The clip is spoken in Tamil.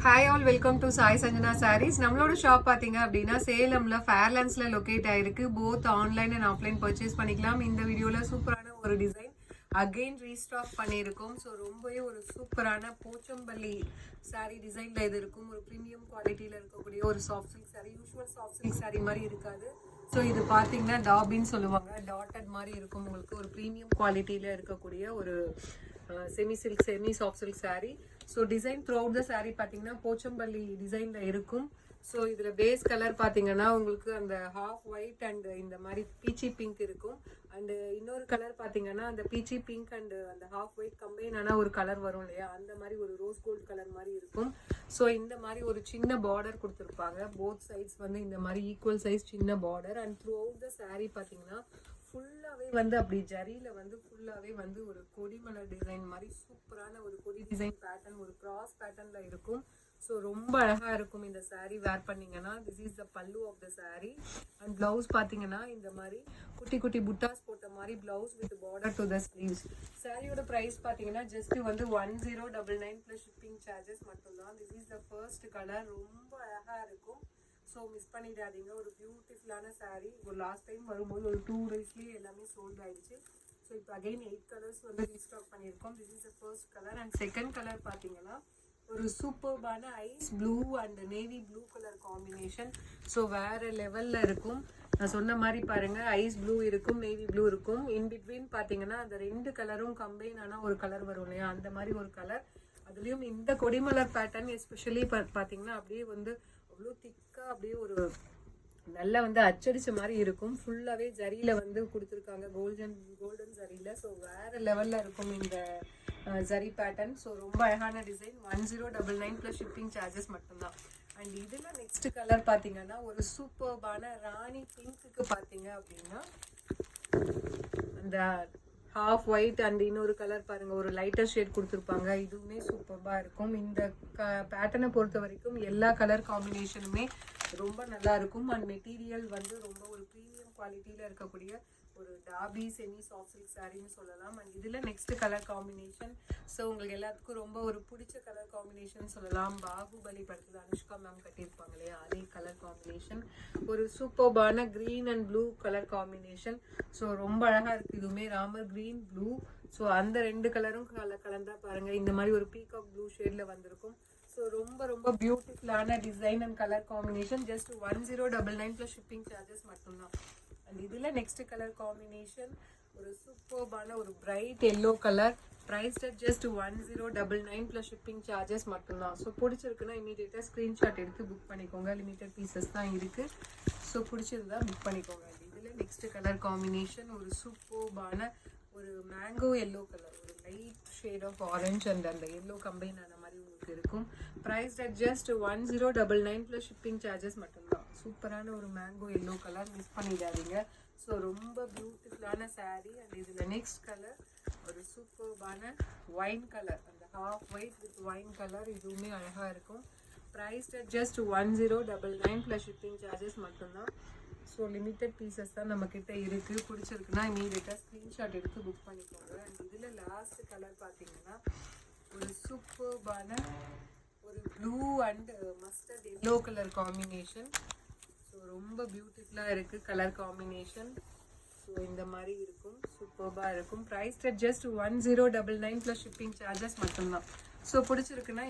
Hi all, welcome to Sai Sanjana saris. நம்மளோட ஷாப் பார்த்தீங்க அப்படின்னா சேலம்ல ஃபேர்லாண்ட்ஸ்ல லொக்கேட் ஆயிருக்கு. Both online and offline purchase பண்ணிக்கலாம். இந்த வீடியோவில் சூப்பரான ஒரு டிசைன் அகெயின் ரீஸ்டாக் பண்ணியிருக்கோம். ஸோ ரொம்பவே ஒரு சூப்பரான போச்சம்பள்ளி சாரீ டிசைனில் இது இருக்கும். ஒரு ப்ரீமியம் குவாலிட்டியில் இருக்கக்கூடிய ஒரு soft silk sari. Usual soft silk sari மாதிரி இருக்காது. ஸோ இது பார்த்தீங்கன்னா டாபின்னு சொல்லுவாங்க. டாட்டட் மாதிரி இருக்கும். உங்களுக்கு ஒரு ப்ரீமியம் குவாலிட்டியில் இருக்கக்கூடிய ஒரு semi silk semi soft silk sari. So design through out the sari பார்த்தீங்கன்னா போச்சம்பள்ளி டிசைனில் இருக்கும். ஸோ இதில் பேஸ் கலர் பார்த்தீங்கன்னா உங்களுக்கு அந்த ஹாஃப் ஒயிட் அண்ட் இந்த மாதிரி பீச்சி பிங்க் இருக்கும். அண்டு இன்னொரு கலர் பார்த்தீங்கன்னா அந்த பீச்சி பிங்க் அண்டு அந்த ஹாஃப் ஒயிட் கம்பைன் ஆனால் ஒரு கலர் வரும் இல்லையா, அந்த மாதிரி ஒரு ரோஸ் கோல்ட் கலர் மாதிரி இருக்கும். ஸோ இந்த மாதிரி ஒரு சின்ன பார்டர் கொடுத்துருப்பாங்க. போத் சைட்ஸ் வந்து இந்த மாதிரி ஈக்குவல் சைஸ் சின்ன border. And through out the sari பார்த்தீங்கன்னா ஃபுல்லாகவே வந்து அப்படி ஜரியில் வந்து ஃபுல்லாகவே வந்து ஒரு கொடிமலர் டிசைன் மாதிரி சூப்பரான ஒரு கொடி டிசைன் பேட்டர்ன், ஒரு கிராஸ் பேட்டர்னில் இருக்கும். ஸோ ரொம்ப அழகாக இருக்கும் இந்த சாரீ வேர் பண்ணிங்கன்னா. This is the pallu of the sari. And blouse பார்த்தீங்கன்னா இந்த மாதிரி குட்டி குட்டி புட்டாஸ் போட்ட மாதிரி blouse with border to the sleeves. சாரியோட ப்ரைஸ் பார்த்தீங்கன்னா ஜஸ்ட் வந்து 1099 ப்ளஸ் ஷிப்பிங் சார்ஜஸ் மட்டும்தான். This is the first colour. ரொம்ப அழகாக இருக்கும். ஸோ மிஸ் பண்ணிடாதீங்க. ஒரு பியூட்டிஃபுல்லான சாரீ. ஒரு லாஸ்ட் டைம் வரும்போது ஒரு 2 daysலேயே எல்லாமே சோல்ட் ஆயிடுச்சு. ஸோ இப்போ அகைன் 8 கலர்ஸ் வந்து ரீஸ்டாக் பண்ணியிருக்கோம். This is the first colour. And second colour பார்த்தீங்கன்னா ஒரு சூப்பர்பான ice blue and navy blue colour combination. So வேறு லெவலில் இருக்கும். நான் சொன்ன மாதிரி பாருங்கள், ஐஸ் ப்ளூ இருக்கும், நேவி ப்ளூ இருக்கும். இன் பிட்வீன் பார்த்தீங்கன்னா அந்த ரெண்டு கலரும் கம்பைன் ஆனால் ஒரு கலர் வரும் இல்லையா, அந்த மாதிரி ஒரு கலர். அதுலேயும் இந்த கொடிமலர் பேட்டர்ன் எஸ்பெஷலி பார்த்தீங்கன்னா அப்படியே வந்து அவ்வளோ திக்காக அப்படியே ஒரு நல்லா வந்து அச்சடிச்ச மாதிரி இருக்கும். ஃபுல்லாகவே ஜரியில் வந்து கொடுத்துருக்காங்க, கோல்டன் ஜரியில். ஸோ வேறு லெவலில் இருக்கும் இந்த ஜரி பேட்டர்ன். ஸோ ரொம்ப அழகான டிசைன். 1099 ப்ளஸ் ஷிப்பிங் சார்ஜஸ் மட்டும்தான். அண்ட் இதில் நெக்ஸ்ட் கலர் பார்த்தீங்கன்னா ஒரு சூப்பர்பான ராணி பிங்க்குக்கு பார்த்தீங்க அப்படின்னா அந்த ஹாஃப் ஒயிட் அண்ட் இன்னொரு கலர் பாருங்கள், ஒரு லைட்டர் ஷேட் கொடுத்துருப்பாங்க. இதுவுமே சூப்பராக இருக்கும். இந்த பேட்டர்னை பொறுத்த வரைக்கும் எல்லா கலர் காம்பினேஷனுமே ரொம்ப நல்லா இருக்கும். அண்ட் மெட்டீரியல் வந்து ரொம்ப ஒரு ப்ரீமியம் குவாலிட்டியில் இருக்கக்கூடிய ஒரு டாபி செமி சாஃப்ட் சில்க் சாரின்னு சொல்லலாம். அண்ட் இதில் நெக்ஸ்ட் கலர் காம்பினேஷன் ஸோ உங்களுக்கு எல்லாத்துக்கும் ரொம்ப ஒரு பிடிச்ச கலர் காம்பினேஷன் சொல்லலாம். பாகுபலி படத்தில் அனுஷ்கா மேம் கட்டியிருப்பாங்க இல்லையா, அதே கலர் காம்பினேஷன். ஒரு சூப்பர்பான green and blue colour combination. So ரொம்ப அழகாக இருக்குது. இதுவுமே ராமர் க்ரீன் ப்ளூ. ஸோ அந்த ரெண்டு கலரும் கலந்தா பாருங்கள் இந்த மாதிரி ஒரு பீகாக் ப்ளூ ஷேடில் வந்திருக்கும். ஸோ ரொம்ப ரொம்ப பியூட்டிஃபுல்லான design and colour combination. Just 1099 plus shipping charges மட்டும்தான். அண்ட் இதில் நெக்ஸ்ட் கலர் காம்பினேஷன் ஒரு சூப்பர்பான ஒரு bright yellow colour. Price just 1099 plus shipping charges மட்டும்தான். ஸோ பிடிச்சிருக்குன்னா இமீடியட்டாக ஸ்க்ரீன்ஷாட் எடுத்து புக் பண்ணிக்கோங்க. லிமிட்டட் பீசஸ் தான் இருக்குது. ஸோ பிடிச்சிருந்தா புக் பண்ணிக்கோங்க. இதில் நெக்ஸ்ட் கலர் காம்பினேஷன் ஒரு சூப்பர்பான ஒரு மேங்கோ எல்லோ கலர், ஒரு light shade of orange and அந்த எல்லோ கம்பைன் ஆன மாதிரி உங்களுக்கு இருக்கும். Price just 1099 plus shipping charges மட்டும்தான். சூப்பரான ஒரு மேங்கோ எல்லோ கலர், மிஸ் பண்ணிடாதீங்க. ஸோ ரொம்ப பியூட்டிஃபுல்லான சாரீ. அண்ட் இதில் நெக்ஸ்ட் கலர் ஒரு சூப்பர்பான ஒயின் கலர், அந்த half white with wine colour. இதுவுமே அழகாக இருக்கும். Price just 1099 plus shipping charges மட்டும்தான். ஸோ லிமிட்டட் பீசஸ் தான் நம்மக்கிட்ட இருக்குது. பிடிச்சிருக்குன்னா இமீடியட்டாக ஸ்க்ரீன்ஷாட் எடுத்து புக் பண்ணிக்கோங்க. அண்ட் இதில் லாஸ்ட் கலர் பார்த்தீங்கன்னா ஒரு சூப்பர்பான ஒரு blue and mustard yellow colour combination. So ரொம்ப பியூட்டிஃபுல்லாக இருக்குது கலர் காம்பினேஷன். ஸோ இந்த மாதிரி இருக்கும், சூப்பர்பாக இருக்கும். Price just 1099 plus shipping charges மட்டும்தான். ஸோ பிடிச்சிருக்குன்னா